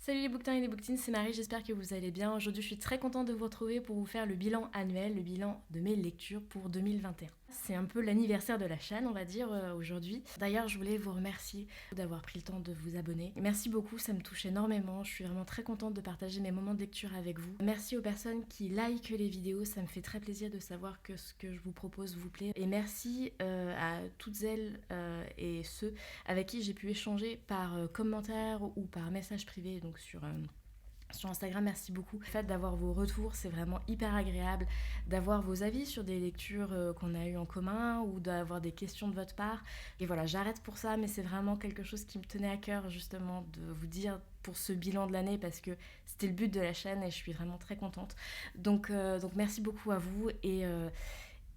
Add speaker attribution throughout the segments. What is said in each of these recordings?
Speaker 1: Salut les bouquetins et les bouquetines, c'est Marie, j'espère que vous allez bien. Aujourd'hui, je suis très contente de vous retrouver pour vous faire le bilan annuel, le bilan de mes lectures pour 2021. C'est un peu l'anniversaire de la chaîne, on va dire, aujourd'hui. D'ailleurs, je voulais vous remercier d'avoir pris le temps de vous abonner. Merci beaucoup, ça me touche énormément. Je suis vraiment très contente de partager mes moments de lecture avec vous. Merci aux personnes qui likent les vidéos, ça me fait très plaisir de savoir que ce que je vous propose vous plaît. Et merci à toutes elles et ceux avec qui j'ai pu échanger par commentaire ou par message privé, donc sur Instagram. Merci beaucoup. Le fait d'avoir vos retours, c'est vraiment hyper agréable, d'avoir vos avis sur des lectures qu'on a eues en commun ou d'avoir des questions de votre part. Et voilà, j'arrête pour ça, mais c'est vraiment quelque chose qui me tenait à cœur justement de vous dire pour ce bilan de l'année parce que c'était le but de la chaîne et je suis vraiment très contente. Donc merci beaucoup à vous et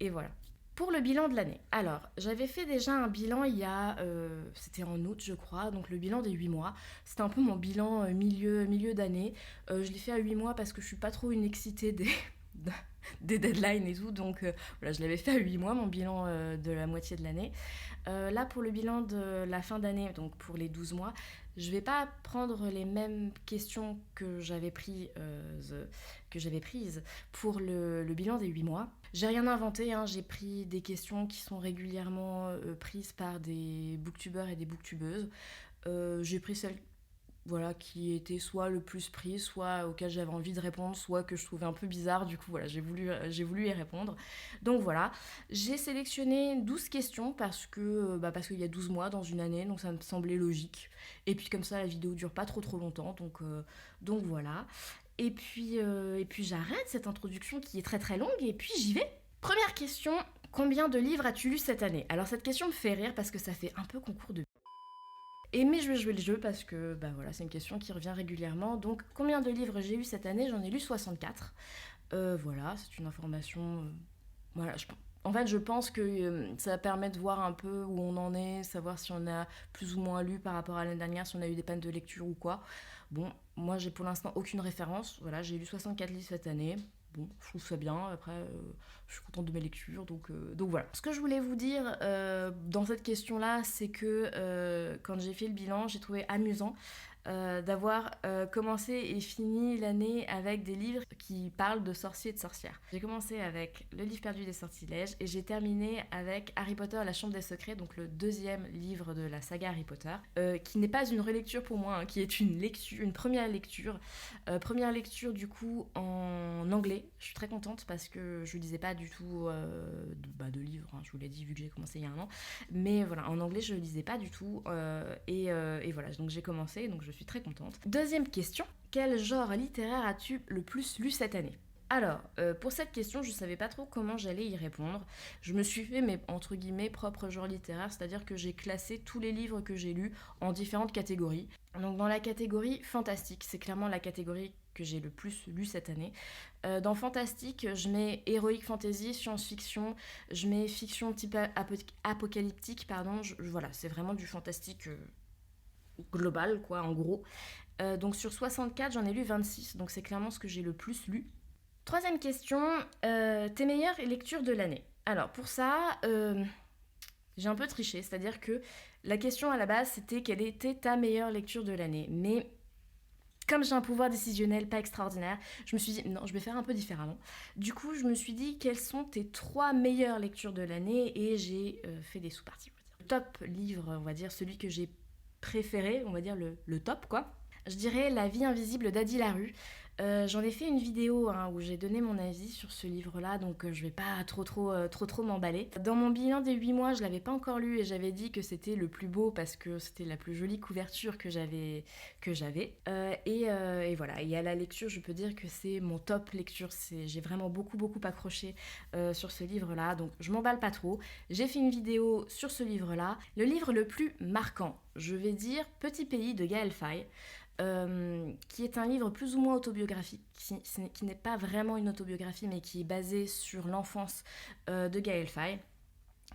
Speaker 1: voilà. Pour le bilan de l'année, alors j'avais fait déjà un bilan il y a, c'était en août je crois, donc le bilan des 8 mois. C'était un peu mon bilan milieu d'année. Je l'ai fait à 8 mois parce que je suis pas trop une excitée des deadlines et tout, donc voilà, je l'avais fait à 8 mois, mon bilan de la moitié de l'année. Là pour le bilan de la fin d'année, donc pour les 12 mois, je vais pas prendre les mêmes questions que j'avais prises pour le bilan des 8 mois. J'ai rien inventé, hein, j'ai pris des questions qui sont régulièrement prises par des booktubeurs et des booktubeuses. J'ai pris celles qui étaient soit le plus prises, soit auxquelles j'avais envie de répondre, soit que je trouvais un peu bizarre, du coup voilà, j'ai voulu y répondre. Donc voilà, j'ai sélectionné 12 questions parce qu'il y a 12 mois dans une année, donc ça me semblait logique. Et puis comme ça, la vidéo dure pas trop longtemps, donc voilà. Et puis j'arrête cette introduction qui est très très longue et puis j'y vais. Première question, combien de livres as-tu lu cette année? Alors cette question me fait rire parce que ça fait un peu concours de... Mais je vais jouer le jeu parce que voilà, c'est une question qui revient régulièrement. Donc combien de livres j'ai lu cette année? J'en ai lu 64. Voilà, c'est une information... voilà, en fait, je pense que ça permet de voir un peu où on en est, savoir si on a plus ou moins lu par rapport à l'année dernière, si on a eu des pannes de lecture ou quoi. Bon, moi, j'ai pour l'instant aucune référence. Voilà, j'ai lu 64 livres cette année. Bon, je trouve ça bien. Après, je suis contente de mes lectures, donc voilà. Ce que je voulais vous dire dans cette question-là, c'est que quand j'ai fait le bilan, j'ai trouvé amusant d'avoir commencé et fini l'année avec des livres qui parlent de sorciers et de sorcières. J'ai commencé avec Le Livre perdu des sortilèges et j'ai terminé avec Harry Potter, la chambre des secrets, donc le deuxième livre de la saga Harry Potter, qui n'est pas une relecture pour moi, hein, qui est une première lecture. Première lecture du coup en anglais. Je suis très contente parce que je lisais pas du tout de livres, hein, je vous l'ai dit vu que j'ai commencé il y a un an. Mais voilà, en anglais je lisais pas du tout et voilà, donc j'ai commencé, donc je suis très contente. Deuxième question, quel genre littéraire as-tu le plus lu cette année? Alors, pour cette question, je savais pas trop comment j'allais y répondre. Je me suis fait mes, entre guillemets, propres genres littéraires, c'est-à-dire que j'ai classé tous les livres que j'ai lus en différentes catégories. Donc dans la catégorie fantastique, c'est clairement la catégorie que j'ai le plus lu cette année. Dans fantastique, je mets heroic fantasy, science-fiction, je mets fiction type apocalyptique, pardon. Voilà, c'est vraiment du fantastique global, quoi, en gros. Donc sur 64, j'en ai lu 26, donc c'est clairement ce que j'ai le plus lu. Troisième question, tes meilleures lectures de l'année? Alors pour ça, j'ai un peu triché, c'est-à-dire que la question à la base c'était quelle était ta meilleure lecture de l'année. Mais comme j'ai un pouvoir décisionnel pas extraordinaire, je me suis dit non, je vais faire un peu différemment. Du coup, je me suis dit quelles sont tes 3 meilleures lectures de l'année et j'ai fait des sous-parties. Le top livre, on va dire, celui que j'ai préféré, on va dire le top quoi. Je dirais La vie invisible d'Adi Larue. J'en ai fait une vidéo où j'ai donné mon avis sur ce livre-là, donc je vais pas trop m'emballer. Dans mon bilan des 8 mois, je l'avais pas encore lu et j'avais dit que c'était le plus beau parce que c'était la plus jolie couverture que j'avais. Et voilà, et à la lecture, je peux dire que c'est mon top lecture. J'ai vraiment beaucoup accroché sur ce livre-là, donc je m'emballe pas trop. J'ai fait une vidéo sur ce livre-là. Le livre le plus marquant, je vais dire Petit pays de Gaël Faye. Qui est un livre plus ou moins autobiographique, qui n'est pas vraiment une autobiographie, mais qui est basé sur l'enfance de Gaël Faye,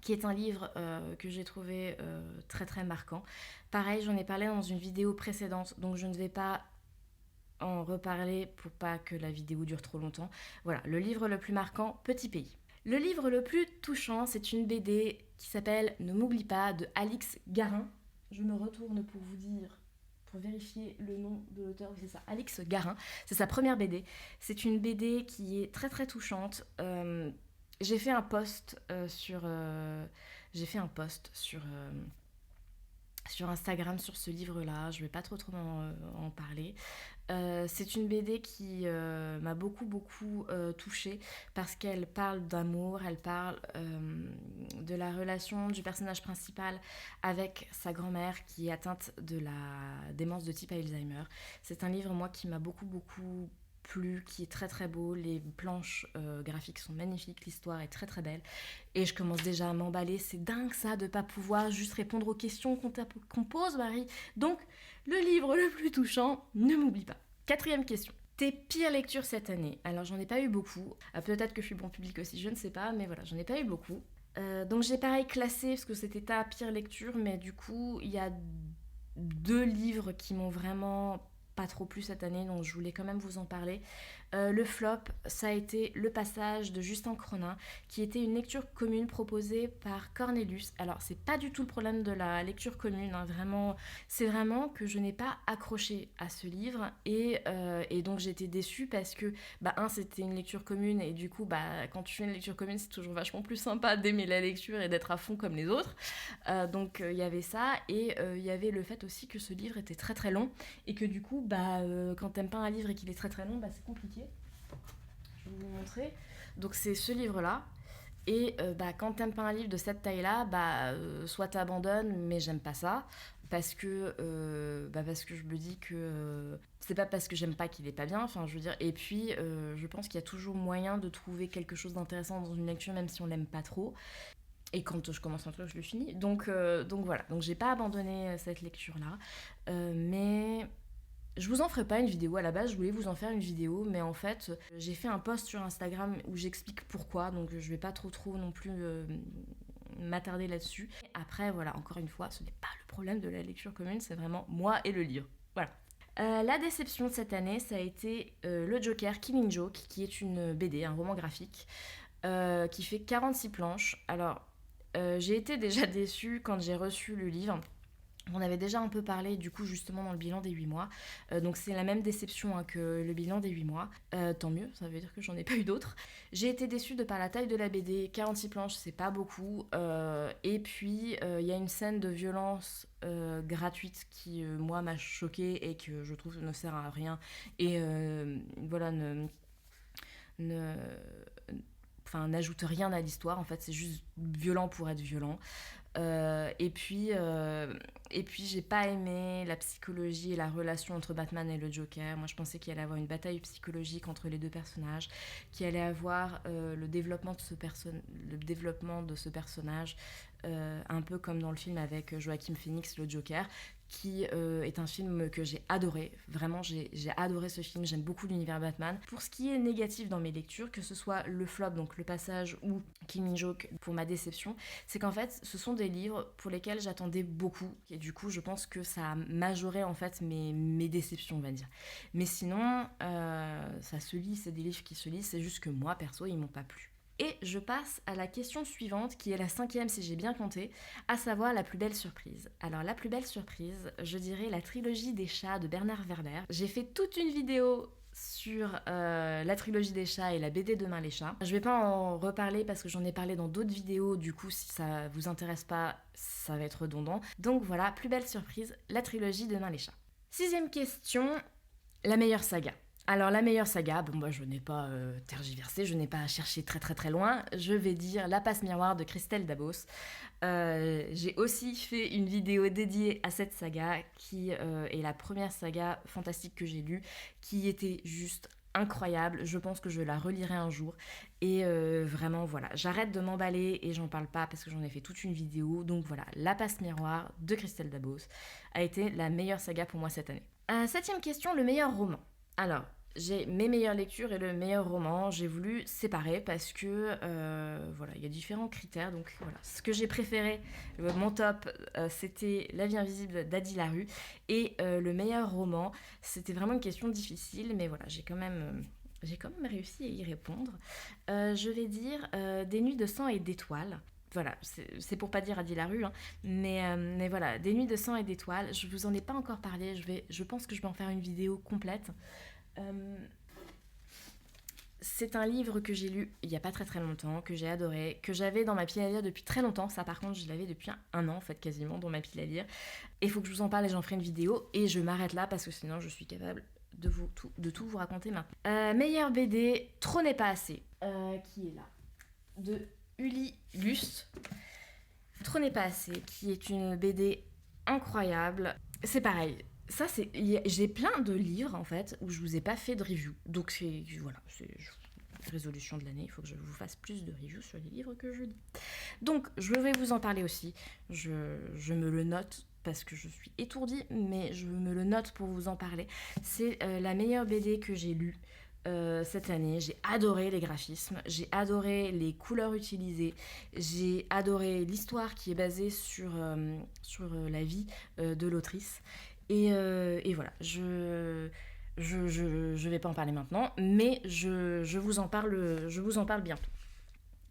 Speaker 1: qui est un livre que j'ai trouvé très marquant. Pareil, j'en ai parlé dans une vidéo précédente, donc je ne vais pas en reparler pour pas que la vidéo dure trop longtemps. Voilà, le livre le plus marquant, Petit pays. Le livre le plus touchant, c'est une BD qui s'appelle Ne m'oublie pas de Alix Garin. Je me retourne pour vous dire pour vérifier le nom de l'auteur, oui, c'est ça, Alix Garin. C'est sa première BD. C'est une BD qui est très très touchante. J'ai fait un post j'ai fait un post sur Instagram sur ce livre-là. Je vais pas trop en parler. C'est une BD qui m'a beaucoup touchée parce qu'elle parle d'amour, elle parle de la relation du personnage principal avec sa grand-mère qui est atteinte de la démence de type Alzheimer. C'est un livre, moi, qui m'a beaucoup plu, qui est très très beau, les planches graphiques sont magnifiques, l'histoire est très très belle et je commence déjà à m'emballer. C'est dingue ça de pas pouvoir juste répondre aux questions qu'on pose, Marie. Donc le livre le plus touchant, ne m'oublie pas. Quatrième question. Tes pires lectures cette année? Alors j'en ai pas eu beaucoup. Peut-être que je suis bon public aussi, je ne sais pas, mais voilà, j'en ai pas eu beaucoup. Donc j'ai pareil classé parce que c'était ta pire lecture, mais du coup il y a 2 livres qui m'ont vraiment pas trop plu cette année, donc je voulais quand même vous en parler. Le flop, ça a été Le Passage de Justin Cronin, qui était une lecture commune proposée par Cornelius. Alors, c'est pas du tout le problème de la lecture commune, hein, vraiment, c'est vraiment que je n'ai pas accroché à ce livre et donc j'étais déçue parce que, c'était une lecture commune et du coup, quand tu fais une lecture commune, c'est toujours vachement plus sympa d'aimer la lecture et d'être à fond comme les autres. Donc, il y avait ça et il y avait le fait aussi que ce livre était très très long et que du coup, quand t'aimes pas un livre et qu'il est très très long, c'est compliqué. Je vais vous montrer. Donc c'est ce livre-là. Et quand t'aimes pas un livre de cette taille-là, soit t'abandonnes, mais j'aime pas ça. Parce que je me dis que c'est pas parce que j'aime pas qu'il est pas bien, enfin je veux dire. Et puis je pense qu'il y a toujours moyen de trouver quelque chose d'intéressant dans une lecture, même si on l'aime pas trop. Et quand je commence un truc, je le finis. Donc voilà. Donc j'ai pas abandonné cette lecture-là. Mais je vous en ferai pas une vidéo à la base, je voulais vous en faire une vidéo, mais en fait, j'ai fait un post sur Instagram où j'explique pourquoi, donc je vais pas trop non plus m'attarder là-dessus. Après, voilà, encore une fois, ce n'est pas le problème de la lecture commune, c'est vraiment moi et le livre. Voilà. La déception de cette année, ça a été Le Joker, Killing Joke, qui est une BD, un roman graphique, qui fait 46 planches. Alors, j'ai été déjà déçue quand j'ai reçu le livre. On avait déjà un peu parlé du coup justement dans le bilan des 8 mois. Donc c'est la même déception que le bilan des 8 mois. Tant mieux, ça veut dire que j'en ai pas eu d'autres. J'ai été déçue de par la taille de la BD. 46 planches, c'est pas beaucoup. Et puis il y a une scène de violence gratuite qui moi m'a choquée et que je trouve ne sert à rien. Et voilà, n'ajoute rien à l'histoire. En fait, c'est juste violent pour être violent. Et puis j'ai pas aimé la psychologie et la relation entre Batman et le Joker. Moi je pensais qu'il allait avoir une bataille psychologique entre les deux personnages, qu'il allait avoir le développement de ce personnage, un peu comme dans le film avec Joaquin Phoenix, le Joker, qui est un film que j'ai adoré. Vraiment, j'ai adoré ce film, j'aime beaucoup l'univers Batman. Pour ce qui est négatif dans mes lectures, que ce soit le flop, donc Le Passage, ou Killing Joke pour ma déception, c'est qu'en fait, ce sont des livres pour lesquels j'attendais beaucoup. Et du coup, je pense que ça a majoré en fait mes déceptions, on va dire. Mais sinon, ça se lit, c'est des livres qui se lisent, c'est juste que moi, perso, ils m'ont pas plu. Et je passe à la question suivante, qui est la 5e si j'ai bien compté, à savoir la plus belle surprise. Alors la plus belle surprise, je dirais la trilogie des chats de Bernard Werber. J'ai fait toute une vidéo sur la trilogie des chats et la BD Demain les chats. Je vais pas en reparler parce que j'en ai parlé dans d'autres vidéos, du coup si ça vous intéresse pas, ça va être redondant. Donc voilà, plus belle surprise, la trilogie Demain les chats. 6e question, la meilleure saga. Alors la meilleure saga, je n'ai pas tergiversé, je n'ai pas cherché très loin, je vais dire La Passe Miroir de Christelle Dabos. J'ai aussi fait une vidéo dédiée à cette saga qui est la première saga fantastique que j'ai lue, qui était juste incroyable. Je pense que je la relirai un jour et vraiment voilà, j'arrête de m'emballer et j'en parle pas parce que j'en ai fait toute une vidéo. Donc voilà, La Passe Miroir de Christelle Dabos a été la meilleure saga pour moi cette année. 7e question, le meilleur roman. Alors, j'ai mes meilleures lectures et le meilleur roman. J'ai voulu séparer parce que voilà, il y a différents critères. Donc voilà, ce que j'ai préféré, mon top, c'était La Vie invisible d'Adi Larue. Et le meilleur roman, c'était vraiment une question difficile, mais voilà, j'ai quand même réussi à y répondre. Je vais dire Des nuits de sang et d'étoiles. voilà, c'est pour pas dire à dit la rue, hein, mais voilà, Des nuits de sang et d'étoiles, je vous en ai pas encore parlé, je pense que je vais en faire une vidéo complète. Euh, c'est un livre que j'ai lu il y a pas très très longtemps, que j'ai adoré, que j'avais dans ma pile à lire depuis très longtemps. Ça, par contre, je l'avais depuis un an, en fait, quasiment, dans ma pile à lire. Et il faut que je vous en parle et j'en ferai une vidéo. Et je m'arrête là parce que sinon, je suis capable de tout vous raconter maintenant. Meilleure BD, Trop n'est pas assez, qui est là, de Uli Lust. Trop n'est pas assez, qui est une BD incroyable. C'est pareil. J'ai plein de livres en fait où je vous ai pas fait de review. Donc c'est voilà, c'est résolution de l'année. Il faut que je vous fasse plus de reviews sur les livres que je lis. Donc je vais vous en parler aussi. Je me le note parce que je suis étourdie, mais je me le note pour vous en parler. C'est la meilleure BD que j'ai lue cette année. J'ai adoré les graphismes, j'ai adoré les couleurs utilisées, j'ai adoré l'histoire qui est basée sur la vie de l'autrice. Et voilà, je vais pas en parler maintenant, mais je vous en parle bientôt.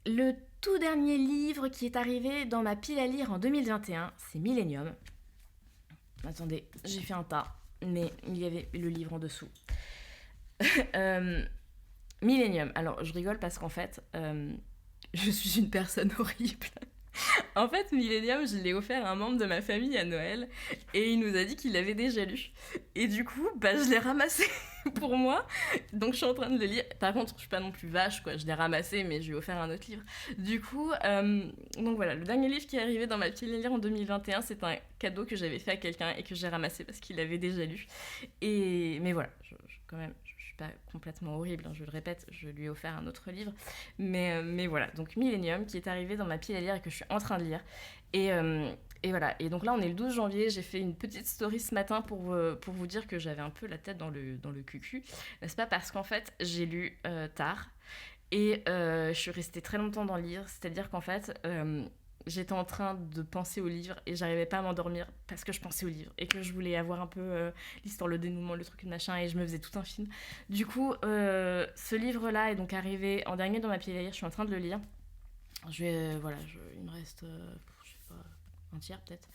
Speaker 1: Le tout dernier livre qui est arrivé dans ma pile à lire en 2021, c'est Millennium. Attendez, j'ai fait un tas, mais il y avait le livre en dessous. Millennium. Alors, je rigole parce qu'en fait, je suis une personne horrible. En fait, Millennium, je l'ai offert à un membre de ma famille à Noël et il nous a dit qu'il l'avait déjà lu. Et du coup, je l'ai ramassé pour moi. Donc, je suis en train de le lire. Par contre, je suis pas non plus vache, quoi. Je l'ai ramassé, mais je lui ai offert un autre livre. Du coup, donc voilà, le dernier livre qui est arrivé dans ma pile à lire en 2021, c'est un cadeau que j'avais fait à quelqu'un et que j'ai ramassé parce qu'il l'avait déjà lu. Mais voilà, quand même, je suis pas complètement horrible, hein, je le répète, je lui ai offert un autre livre. Mais voilà, donc Millennium qui est arrivé dans ma pile à lire et que je suis en train de lire. Et voilà, et donc là on est le 12 janvier, j'ai fait une petite story ce matin pour vous dire que j'avais un peu la tête dans le cucu, n'est-ce pas? Parce qu'en fait j'ai lu tard et je suis restée très longtemps dans le livre, c'est-à-dire qu'en fait j'étais en train de penser au livre et j'arrivais pas à m'endormir parce que je pensais au livre et que je voulais avoir un peu l'histoire, le dénouement, le truc, le machin, et je me faisais tout un film. Du coup, ce livre-là est donc arrivé en dernier dans ma pile à lire, je suis en train de le lire. Voilà, il me reste, je sais pas, un tiers peut-être.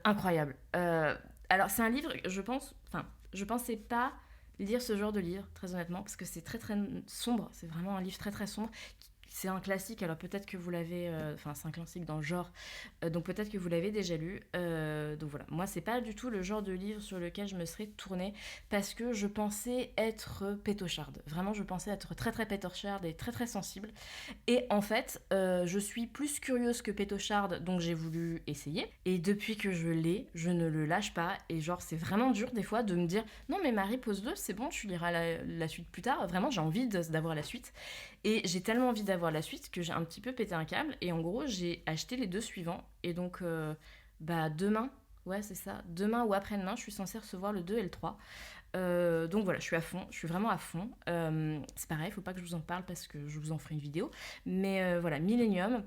Speaker 1: Incroyable. Alors, c'est un livre, je pensais pas lire ce genre de livre, très honnêtement, parce que c'est très très sombre, c'est vraiment un livre très très sombre. C'est un classique, alors peut-être que vous l'avez... c'est un classique dans le genre, donc peut-être que vous l'avez déjà lu. Donc voilà, moi c'est pas du tout le genre de livre sur lequel je me serais tournée, parce que je pensais être pétocharde. Vraiment, je pensais être très très pétocharde et très très sensible. Et en fait, je suis plus curieuse que pétocharde, donc j'ai voulu essayer. Et depuis que je l'ai, je ne le lâche pas. Et genre, c'est vraiment dur des fois de me dire non mais Marie, pose-le, c'est bon, tu liras la suite plus tard. Vraiment, j'ai envie d'avoir la suite. Et j'ai tellement envie d'avoir la suite que j'ai un petit peu pété un câble. Et en gros, j'ai acheté les deux suivants. Et donc, demain, ouais, c'est ça, demain ou après-demain, je suis censée recevoir le 2 et le 3. Donc voilà, je suis à fond, je suis vraiment à fond. C'est pareil, il faut pas que je vous en parle parce que je vous en ferai une vidéo. Mais voilà, Millennium.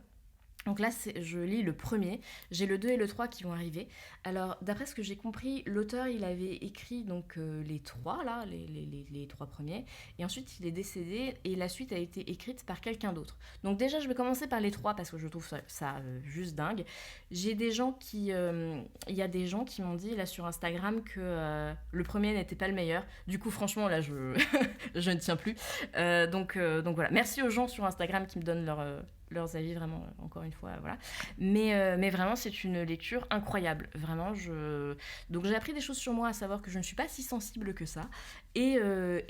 Speaker 1: Donc là, je lis le premier. J'ai le 2 et le 3 qui vont arriver. Alors, d'après ce que j'ai compris, l'auteur, il avait écrit donc les trois, là, les trois premiers. Et ensuite, il est décédé et la suite a été écrite par quelqu'un d'autre. Donc déjà, je vais commencer par les trois parce que je trouve ça juste dingue. J'ai des gens qui... Il y a des gens qui m'ont dit, là, sur Instagram, que le premier n'était pas le meilleur. Du coup, franchement, là, je ne tiens plus. Donc voilà. Merci aux gens sur Instagram qui me donnent leurs avis, vraiment, encore une fois, voilà. Mais vraiment, c'est une lecture incroyable. Vraiment, donc j'ai appris des choses sur moi, à savoir que je ne suis pas si sensible que ça, et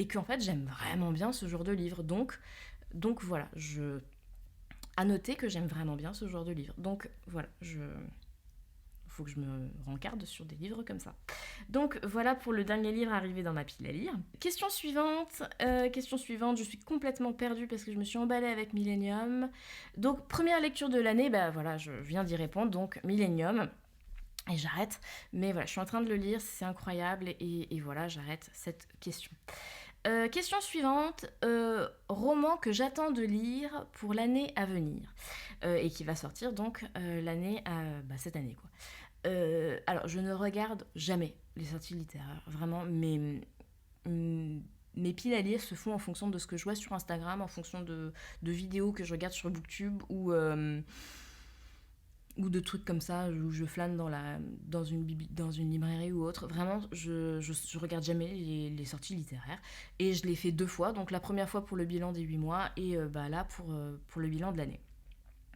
Speaker 1: qu'en fait, j'aime vraiment bien ce genre de livre. Donc voilà, à noter que j'aime vraiment bien ce genre de livre. Donc voilà, faut que je me rencarde sur des livres comme ça. Donc voilà pour le dernier livre arrivé dans ma pile à lire. Question suivante, je suis complètement perdue parce que je me suis emballée avec Millennium. Donc première lecture de l'année, voilà, je viens d'y répondre, donc Millennium. Et j'arrête, mais voilà, je suis en train de le lire, c'est incroyable, et voilà, j'arrête cette question. Question suivante, roman que j'attends de lire pour l'année à venir, et qui va sortir donc cette année, quoi. Alors, je ne regarde jamais les sorties littéraires, vraiment, mais mes piles à lire se font en fonction de ce que je vois sur Instagram, en fonction de vidéos que je regarde sur Booktube ou de trucs comme ça où je flâne dans une librairie ou autre. Vraiment, je regarde jamais les sorties littéraires. Et je l'ai fait 2 fois. Donc la première fois pour le bilan des 8 mois et là pour le bilan de l'année.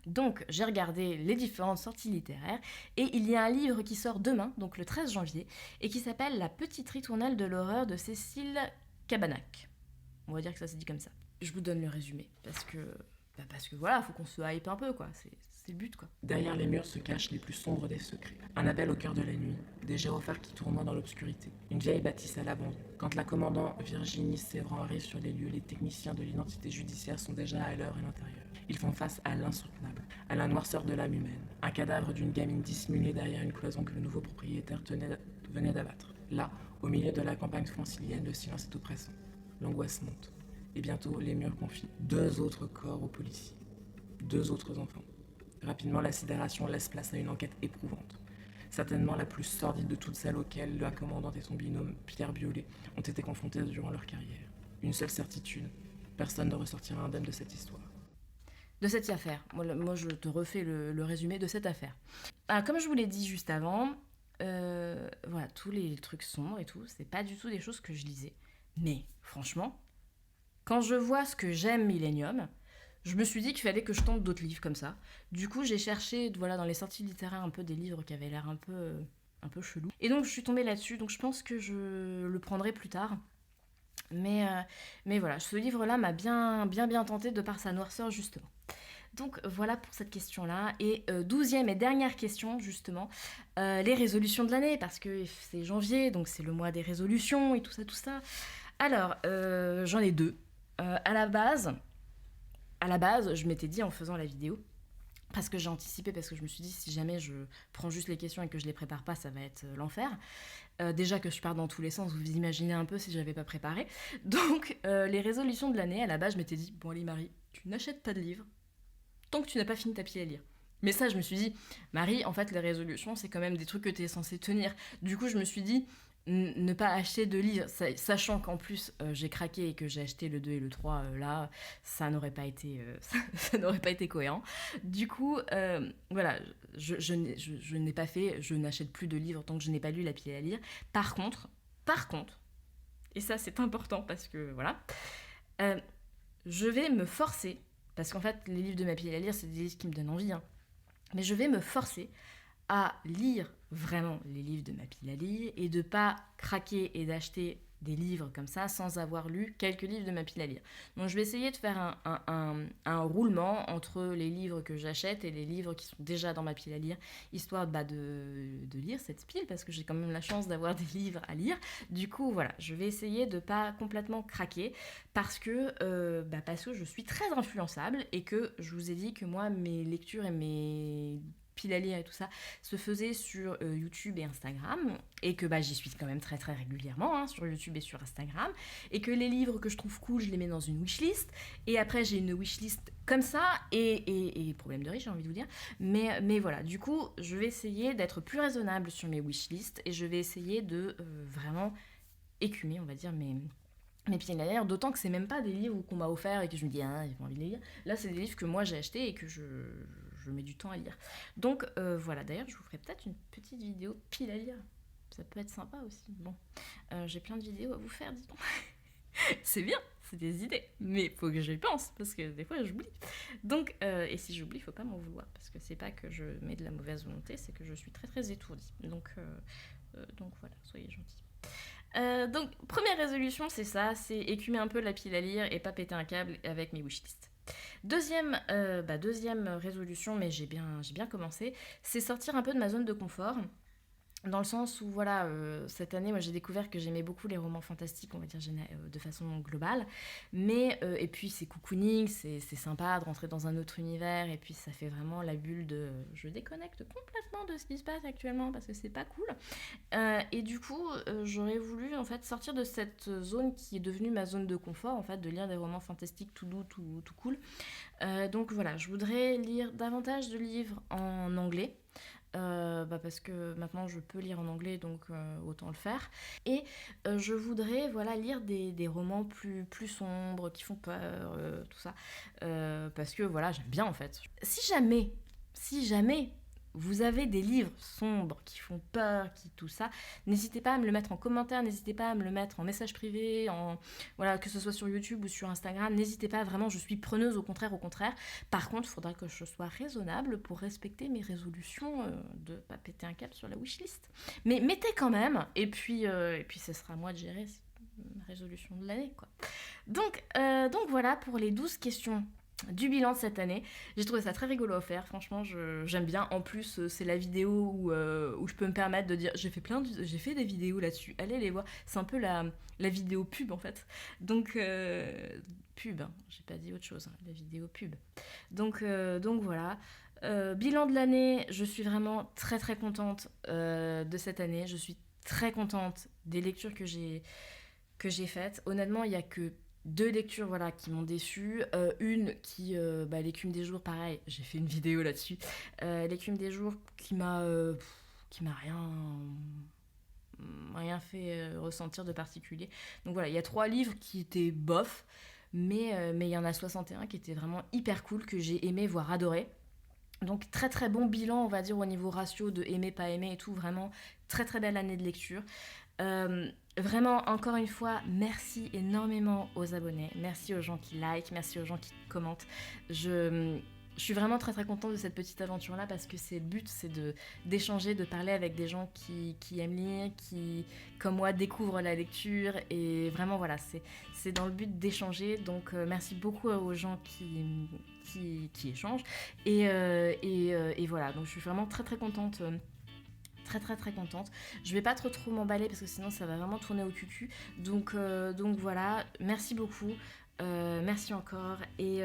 Speaker 1: Donc j'ai regardé les différentes sorties littéraires et il y a un livre qui sort demain, donc le 13 janvier, et qui s'appelle La petite ritournelle de l'horreur de Cécile Cabanach. On va dire que ça se dit comme ça. Je vous donne le résumé parce que voilà, faut qu'on se hype un peu quoi. C'est le but quoi.
Speaker 2: Derrière les murs se cachent les plus sombres des secrets. Un appel au cœur de la nuit, des gyrophares qui tournoient dans l'obscurité, une vieille bâtisse à l'abandon. Quand la commandant Virginie Sévran arrive sur les lieux, les techniciens de l'identité judiciaire sont déjà à l'heure et l'intérieur. Ils font face à l'insoutenable, à la noirceur de l'âme humaine. Un cadavre d'une gamine dissimulée derrière une cloison que le nouveau propriétaire venait d'abattre. Là, au milieu de la campagne francilienne, le silence est oppressant. L'angoisse monte. Et bientôt, les murs confient 2 autres corps aux policiers. 2 autres enfants. Rapidement, la sidération laisse place à une enquête éprouvante. Certainement la plus sordide de toutes celles auxquelles la commandante et son binôme, Pierre Biolay, ont été confrontés durant leur carrière. Une seule certitude, personne ne ressortira indemne de cette histoire.
Speaker 1: De cette affaire. Moi, je te refais le résumé de cette affaire. Comme je vous l'ai dit juste avant, voilà, tous les trucs sombres et tout, c'est pas du tout des choses que je lisais. Mais franchement, quand je vois ce que j'aime Millennium, je me suis dit qu'il fallait que je tente d'autres livres comme ça. Du coup, j'ai cherché voilà, dans les sorties littéraires un peu des livres qui avaient l'air un peu chelou. Et donc, je suis tombée là-dessus. Donc, je pense que je le prendrai plus tard. Mais voilà, ce livre-là m'a bien tenté de par sa noirceur, justement. Donc voilà pour cette question-là. Et 12e et dernière question, justement, les résolutions de l'année, parce que c'est janvier, donc c'est le mois des résolutions et tout ça. Alors, j'en ai 2. À la base, je m'étais dit en faisant la vidéo, parce que j'ai anticipé, parce que je me suis dit si jamais je prends juste les questions et que je les prépare pas, ça va être l'enfer. Déjà que je pars dans tous les sens, vous imaginez un peu si j'avais pas préparé. Donc les résolutions de l'année, à la base je m'étais dit, bon allez Marie, tu n'achètes pas de livres tant que tu n'as pas fini ta pile à lire. Mais ça je me suis dit, Marie, en fait les résolutions c'est quand même des trucs que tu es censée tenir. Du coup je me suis dit, ne pas acheter de livres, sachant qu'en plus j'ai craqué et que j'ai acheté le 2 et le 3, là, ça n'aurait pas été, ça n'aurait pas été cohérent. Du coup, voilà, je n'ai pas fait, je n'achète plus de livres tant que je n'ai pas lu la pile à lire. Par contre, et ça c'est important parce que voilà, je vais me forcer, parce qu'en fait les livres de ma pile à lire c'est des livres qui me donnent envie, hein, mais je vais me forcer à lire vraiment les livres de ma pile à lire et de pas craquer et d'acheter des livres comme ça sans avoir lu quelques livres de ma pile à lire. Donc je vais essayer de faire un roulement entre les livres que j'achète et les livres qui sont déjà dans ma pile à lire, histoire de lire cette pile parce que j'ai quand même la chance d'avoir des livres à lire. Du coup voilà, je vais essayer de pas complètement craquer parce que je suis très influençable et que je vous ai dit que moi mes lectures et mes pile à lire et tout ça se faisait sur YouTube et Instagram et que j'y suis quand même très très régulièrement hein, sur YouTube et sur Instagram et que les livres que je trouve cool je les mets dans une wishlist et après j'ai une wishlist comme ça et problème de riche j'ai envie de vous dire mais voilà du coup je vais essayer d'être plus raisonnable sur mes wishlists et je vais essayer de vraiment écumer on va dire mes pieds à lire, d'autant que c'est même pas des livres qu'on m'a offert et que je me dis j'ai pas envie de les lire. Là c'est des livres que moi j'ai achetés et que je mets du temps à lire. Donc voilà, d'ailleurs je vous ferai peut-être une petite vidéo pile à lire. Ça peut être sympa aussi. Bon, j'ai plein de vidéos à vous faire, dis donc. C'est bien, c'est des idées, mais faut que j'y pense parce que des fois j'oublie. Donc, et si j'oublie, faut pas m'en vouloir parce que c'est pas que je mets de la mauvaise volonté, c'est que je suis très très étourdie. Donc voilà, soyez gentils. Donc, première résolution, c'est ça, c'est écumer un peu la pile à lire et pas péter un câble avec mes wishlists. Deuxième résolution, mais j'ai bien commencé, c'est sortir un peu de ma zone de confort. Dans le sens où, voilà, cette année, moi j'ai découvert que j'aimais beaucoup les romans fantastiques, on va dire de façon globale. Mais, et puis c'est cocooning, c'est sympa de rentrer dans un autre univers, et puis ça fait vraiment la bulle de je déconnecte complètement de ce qui se passe actuellement parce que c'est pas cool. Et du coup, j'aurais voulu en fait sortir de cette zone qui est devenue ma zone de confort, en fait, de lire des romans fantastiques tout doux, tout cool. Donc voilà, je voudrais lire davantage de livres en anglais. parce que maintenant je peux lire en anglais, donc autant le faire. Et je voudrais lire des romans plus sombres, qui font peur, tout ça. Parce que j'aime bien en fait. Si jamais vous avez des livres sombres qui font peur, tout ça, n'hésitez pas à me le mettre en commentaire, n'hésitez pas à me le mettre en message privé, que ce soit sur YouTube ou sur Instagram, n'hésitez pas, vraiment, je suis preneuse, au contraire. Par contre, il faudra que je sois raisonnable pour respecter mes résolutions de pas péter un câble sur la wishlist. Mais mettez quand même, et puis ce sera à moi de gérer ma résolution de l'année, quoi. Donc voilà pour les 12 questions du bilan de cette année. J'ai trouvé ça très rigolo à faire, franchement j'aime bien. En plus c'est la vidéo où je peux me permettre de dire j'ai fait des vidéos là-dessus, allez les voir, c'est un peu la vidéo pub en fait. Donc pub, hein, j'ai pas dit autre chose, hein, la vidéo pub. Donc voilà. Bilan de l'année, je suis vraiment très très contente de cette année, je suis très contente des lectures que j'ai faites. Honnêtement, il y a que 2 lectures qui m'ont déçue. Une qui, l'écume des jours, pareil, j'ai fait une vidéo là-dessus. L'écume des jours qui m'a rien fait ressentir de particulier. Donc voilà, il y a 3 livres qui étaient bof, mais il y en a 61 qui étaient vraiment hyper cool, que j'ai aimé, voire adoré. Donc très très bon bilan, on va dire, au niveau ratio de aimer, pas aimer et tout. Vraiment très très belle année de lecture. Vraiment, encore une fois, merci énormément aux abonnés, merci aux gens qui like, merci aux gens qui commentent. Je suis vraiment très très contente de cette petite aventure là, parce que le but c'est d'échanger, de parler avec des gens qui aiment lire, qui comme moi découvrent la lecture, et vraiment c'est dans le but d'échanger. Donc merci beaucoup aux gens qui échangent, et voilà, donc je suis vraiment très très contente. Très très très contente. Je vais pas trop m'emballer parce que sinon ça va vraiment tourner au cucu. Donc voilà, merci beaucoup, merci encore, et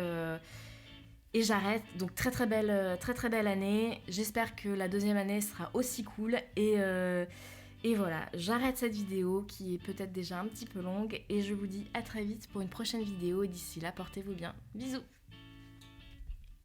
Speaker 1: j'arrête. Donc très très belle année. J'espère que la deuxième année sera aussi cool, et voilà, j'arrête cette vidéo qui est peut-être déjà un petit peu longue, et je vous dis à très vite pour une prochaine vidéo, et d'ici là portez-vous bien. Bisous.